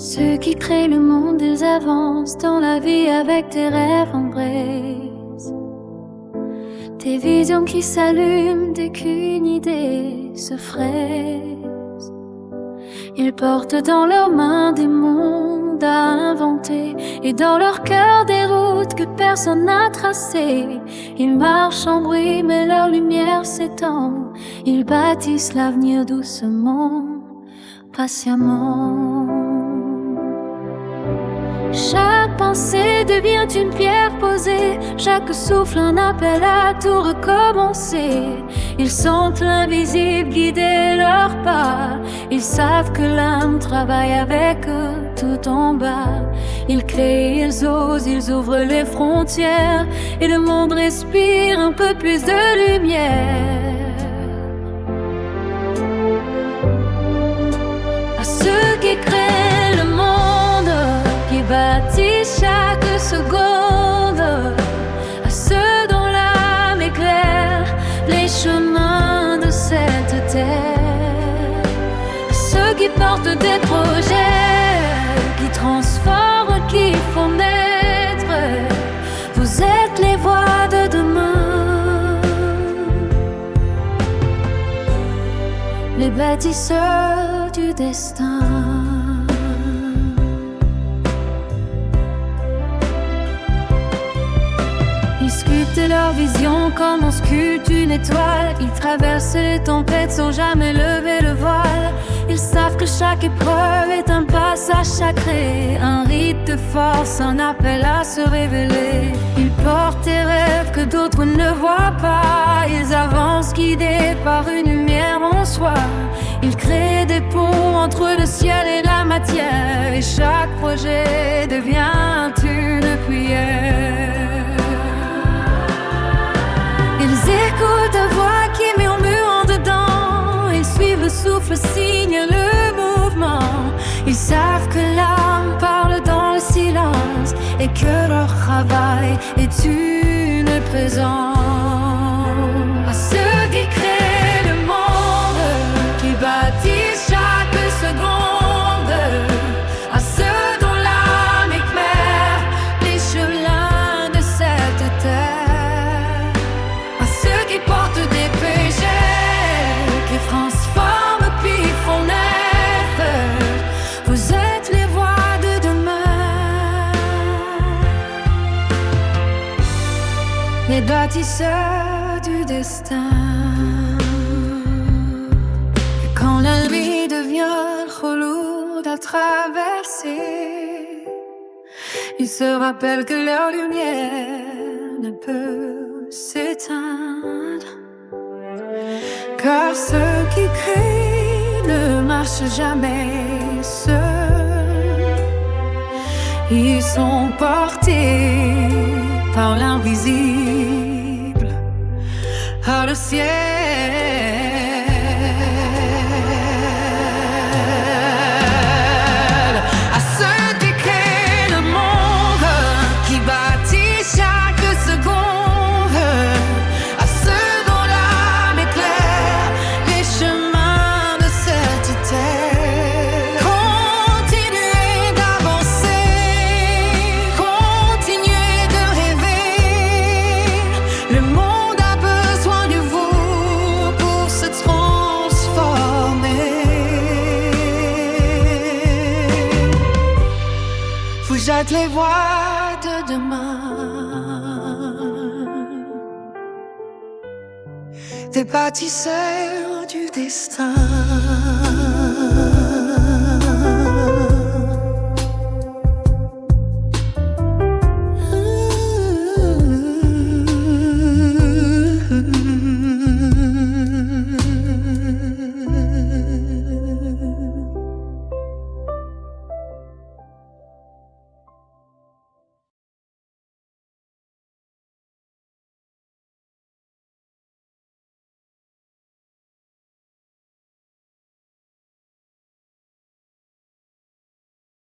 Ceux qui créent le monde, ils avancent dans la vie avec des rêves en brise. Des visions qui s'allument dès qu'une idée se fraise. Ils portent dans leurs mains des mondes à inventer et dans leur cœur des routes que personne n'a tracées. Ils marchent en bruit mais leur lumière s'étend. Ils bâtissent l'avenir doucement, patiemment. Chaque pensée devient une pierre posée, chaque souffle un appel à tout recommencer. Ils sentent l'invisible guider leurs pas, ils savent que l'âme travaille avec eux tout en bas. Ils créent, ils osent, ils ouvrent les frontières et le monde respire un peu plus de lumière. À ceux qui créent le monde, qui bâtissent chaque seconde, à ceux dont l'âme éclaire les chemins de cette terre, à ceux qui portent des projets, qui transforment, qui font naître. Vous êtes les voix de demain, les bâtisseurs du destin. Sculptent leur vision comme on sculpte une étoile. Ils traversent les tempêtes sans jamais lever le voile. Ils savent que chaque épreuve est un passage sacré, un rite de force, un appel à se révéler. Ils portent des rêves que d'autres ne voient pas. Ils avancent guidés par une lumière en soi. Ils créent des ponts entre le ciel et la matière, et chaque projet devient une prière. Ils écoutent ta voix qui murmure en dedans. Ils suivent le souffle, signent le mouvement. Ils savent que l'âme parle dans le silence et que leur travail est une présence. À ceux qui créent le monde, qui bâtissent chaque seconde, à ceux dont l'âme éclaire les chemins de cette terre, qui portent des péchés, qui transforment puis font naître. Vous êtes les voix de demain, les bâtisseurs du destin. Et quand la nuit devient trop lourde à traverser, ils se rappellent que leur lumière ne peut s'éteindre, car ceux qui créent ne marchent jamais seuls. Ils sont portés par l'invisible, par le ciel. À ceux qui créent le monde, qui bâtissent chaque seconde, à ceux dont l'âme éclaire les chemins de cette terre. Continuez d'avancer, continuez de rêver. Le monde a besoin de vous pour se transformer. Vous êtes les voix de demain, des bâtisseurs du destin.